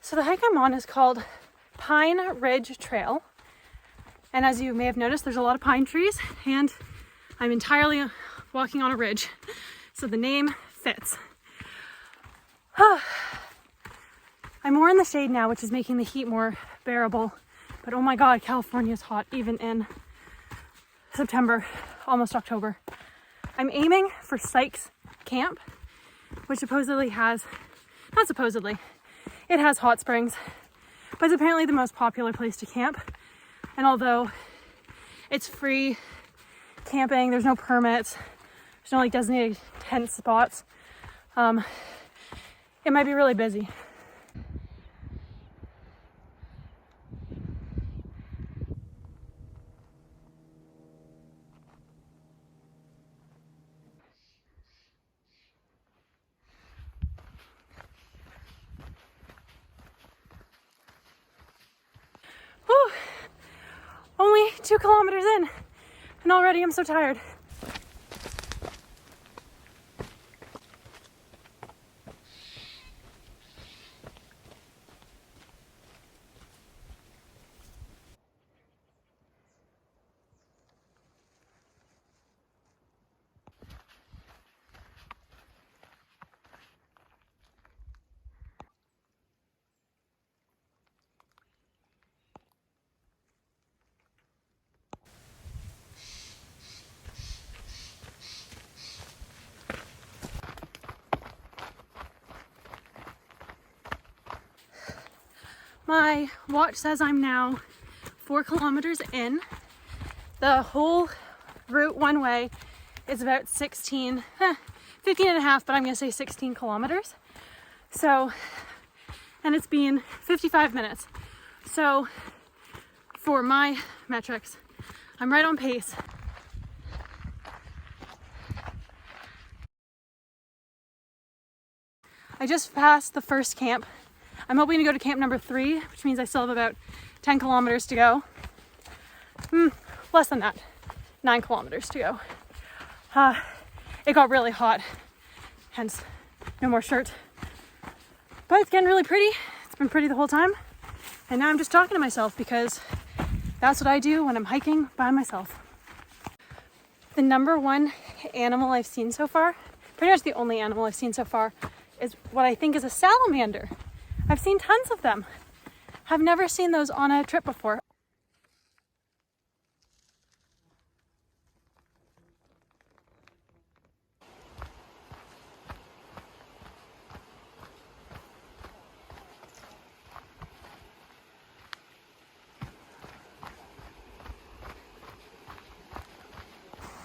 So the hike I'm on is called Pine Ridge Trail. And as you may have noticed, there's a lot of pine trees and I'm entirely walking on a ridge. So the name fits. I'm more in the shade now, which is making the heat more bearable. But oh my God, California is hot even in September, almost October. I'm aiming for Sykes Camp, which supposedly has, not supposedly, it has hot springs, but it's apparently the most popular place to camp. And although it's free camping, there's no permits, there's no like designated tent spots, it might be really busy. Whew. Only 2 kilometers in, and already I'm so tired. My watch says I'm now 4 kilometers in. The whole route one way is about 15 and a half, but I'm gonna say 16 kilometers. So, and it's been 55 minutes. So for my metrics, I'm right on pace. I just passed the first camp. I'm hoping to go to camp number 3, which means I still have about 10 kilometers to go. Less than that, 9 kilometers to go. It got really hot, hence no more shirt. But it's getting really pretty. It's been pretty the whole time. And now I'm just talking to myself because that's what I do when I'm hiking by myself. The number 1 animal I've seen so far, pretty much the only animal I've seen so far, is what I think is a salamander. I've seen tons of them. I've never seen those on a trip before.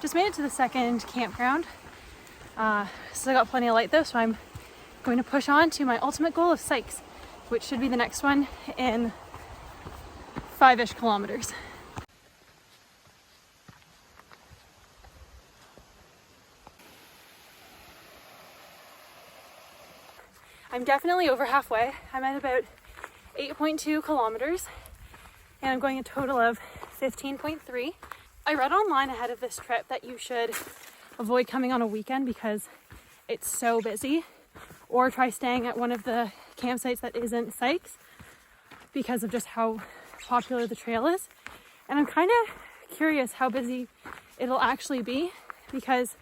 Just made it to the second campground. Still got plenty of light though, so I'm going to push on to my ultimate goal of Sykes, which should be the next one in 5-ish kilometers. I'm definitely over halfway. I'm at about 8.2 kilometers and I'm going a total of 15.3. I read online ahead of this trip that you should avoid coming on a weekend because it's so busy, or try staying at one of the campsites that isn't Sykes because of just how popular the trail is. And I'm kind of curious how busy it'll actually be because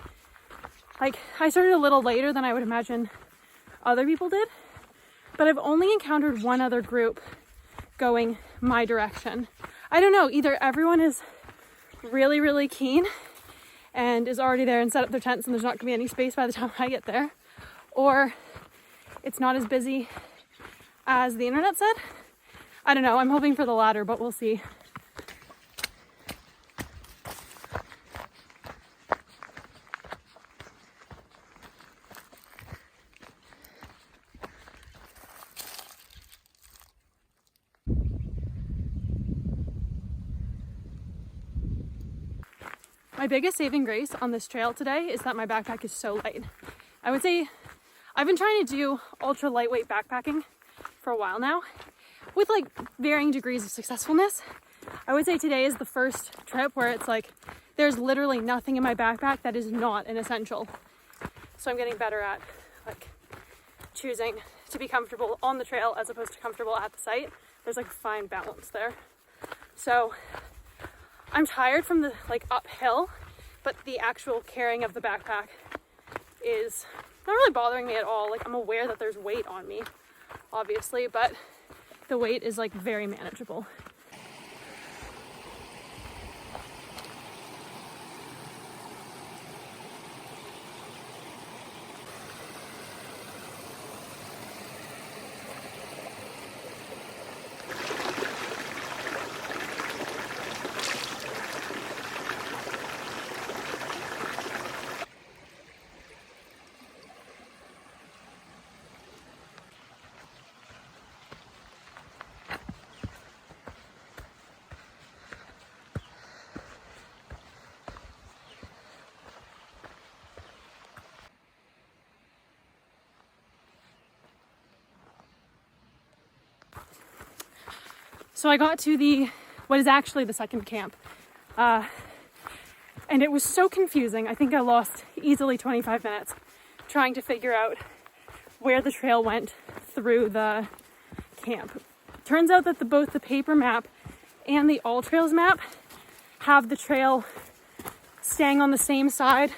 like I started a little later than I would imagine other people did, but I've only encountered one other group going my direction. I don't know, either everyone is really keen and is already there and set up their tents and there's not gonna be any space by the time I get there, or it's not as busy as the internet said. I don't know, I'm hoping for the latter, but we'll see. My biggest saving grace on this trail today is that my backpack is so light. I would say I've been trying to do ultra lightweight backpacking for a while now with like varying degrees of successfulness. I would say today is the first trip where it's like there's literally nothing in my backpack that is not an essential. So I'm getting better at like choosing to be comfortable on the trail as opposed to comfortable at the site. There's like a fine balance there. So I'm tired from the like uphill, but the actual carrying of the backpack is not really bothering me at all. Like I'm aware that there's weight on me, obviously, but the weight is like very manageable. So I got to what is actually the second camp, and it was so confusing. I think I lost easily 25 minutes trying to figure out where the trail went through the camp. Turns out that both the paper map and the All Trails map have the trail staying on the same side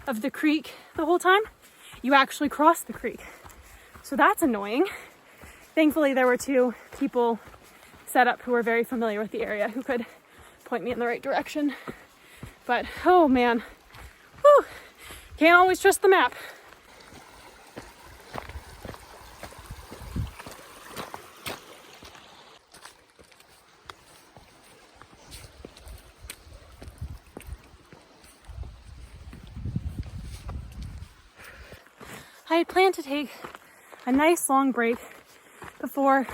of the creek the whole time. You actually cross the creek. So that's annoying. Thankfully, there were two people set up who were very familiar with the area who could point me in the right direction. But, oh man, whew, can't always trust the map. I had planned to take a nice long break before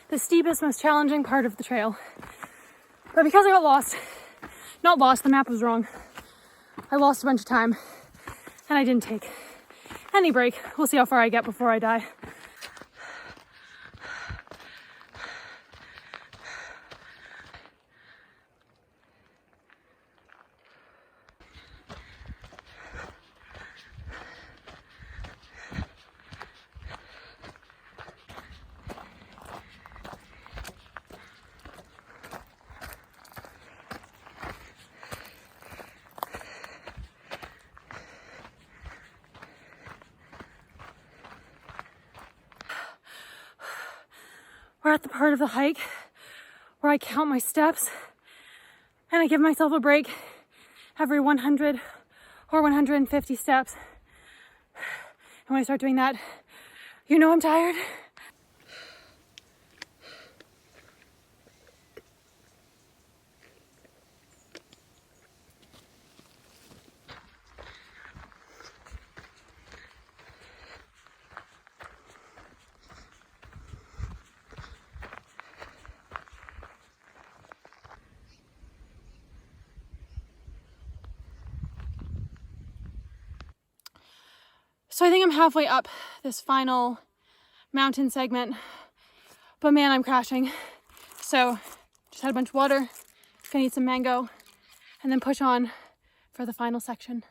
the steepest, most challenging part of the trail. But because I got not lost, the map was wrong. I lost a bunch of time and I didn't take any break. We'll see how far I get before I die. We're at the part of the hike where I count my steps and I give myself a break every 100 or 150 steps. And when I start doing that, you know I'm tired. So I think I'm halfway up this final mountain segment, but man, I'm crashing. So just had a bunch of water, gonna eat some mango, and then push on for the final section.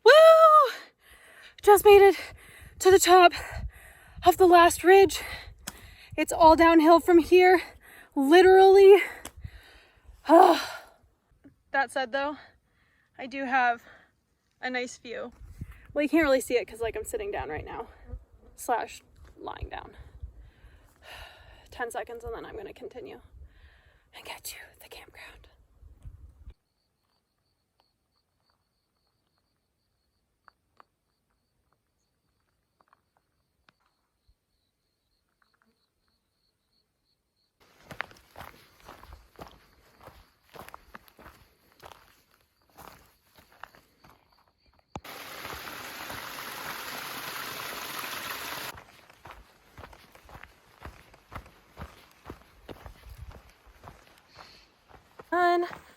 Woo! Just made it to the top of the last ridge. It's all downhill from here, literally. That said though, I do have a nice view. Well, you can't really see it because like I'm sitting down right now, / lying down. 10 seconds and then I'm gonna continue and get to the campground.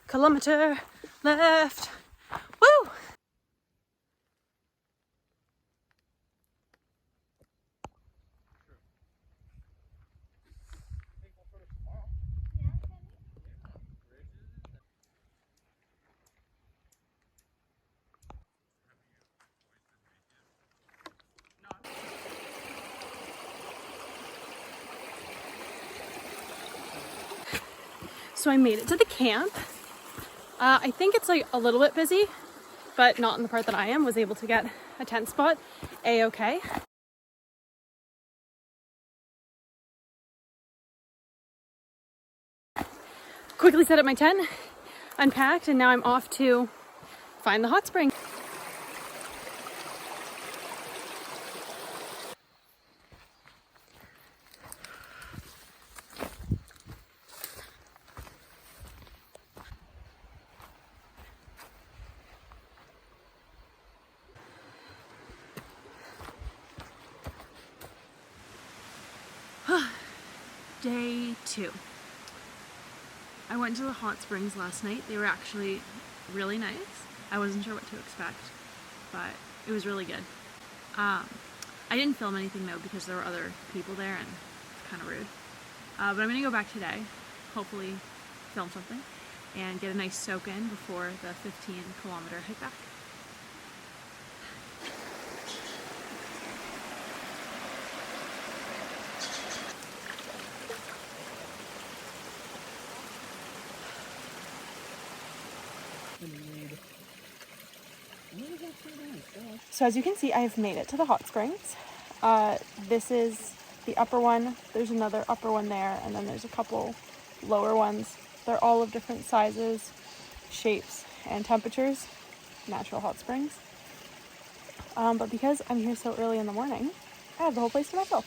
kilometer left. Woo! So I made it to the camp. I think it's like a little bit busy, but not in the part that I am. Was able to get a tent spot a-okay. Quickly set up my tent, unpacked, and now I'm off to find the hot spring. Day 2. I went to the hot springs last night. They were actually really nice. I wasn't sure what to expect, but it was really good. I didn't film anything though because there were other people there and it's kind of rude. But I'm gonna go back today, hopefully film something, and get a nice soak in before the 15-kilometer hike back. So as you can see, I have made it to the hot springs. This is the upper one. There's another upper one there, and then there's a couple lower ones. They're all of different sizes, shapes, and temperatures. Natural hot springs. But because I'm here so early in the morning, I have the whole place to myself.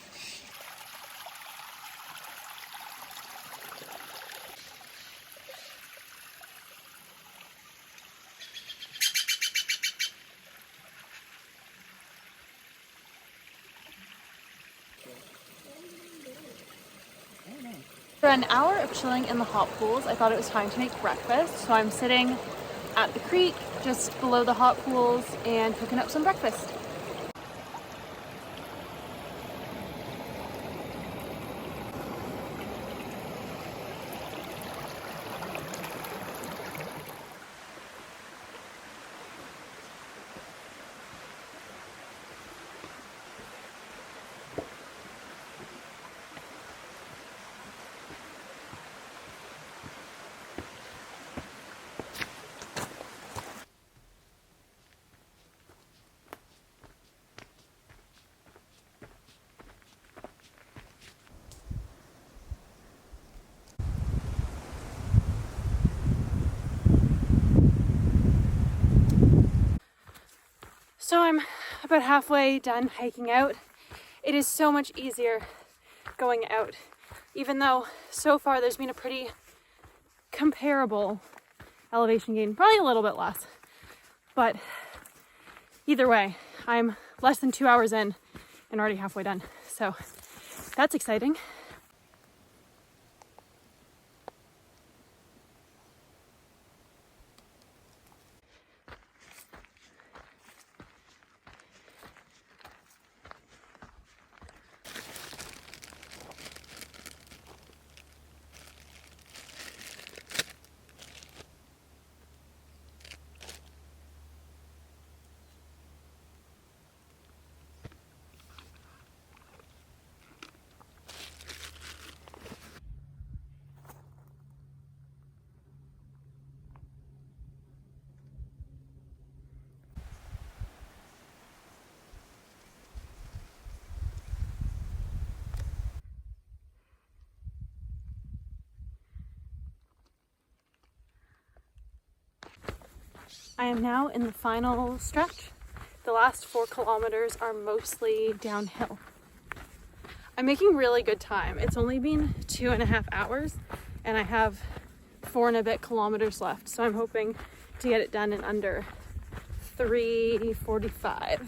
For an hour of chilling in the hot pools, I thought it was time to make breakfast. So I'm sitting at the creek just below the hot pools and cooking up some breakfast. So I'm about halfway done hiking out. It is so much easier going out, even though so far there's been a pretty comparable elevation gain, probably a little bit less. But either way, I'm less than 2 hours in and already halfway done. So that's exciting. I am now in the final stretch. The last 4 kilometers are mostly downhill. I'm making really good time. It's only been 2.5 hours and I have 4 and a bit kilometers left. So I'm hoping to get it done in under 3:45.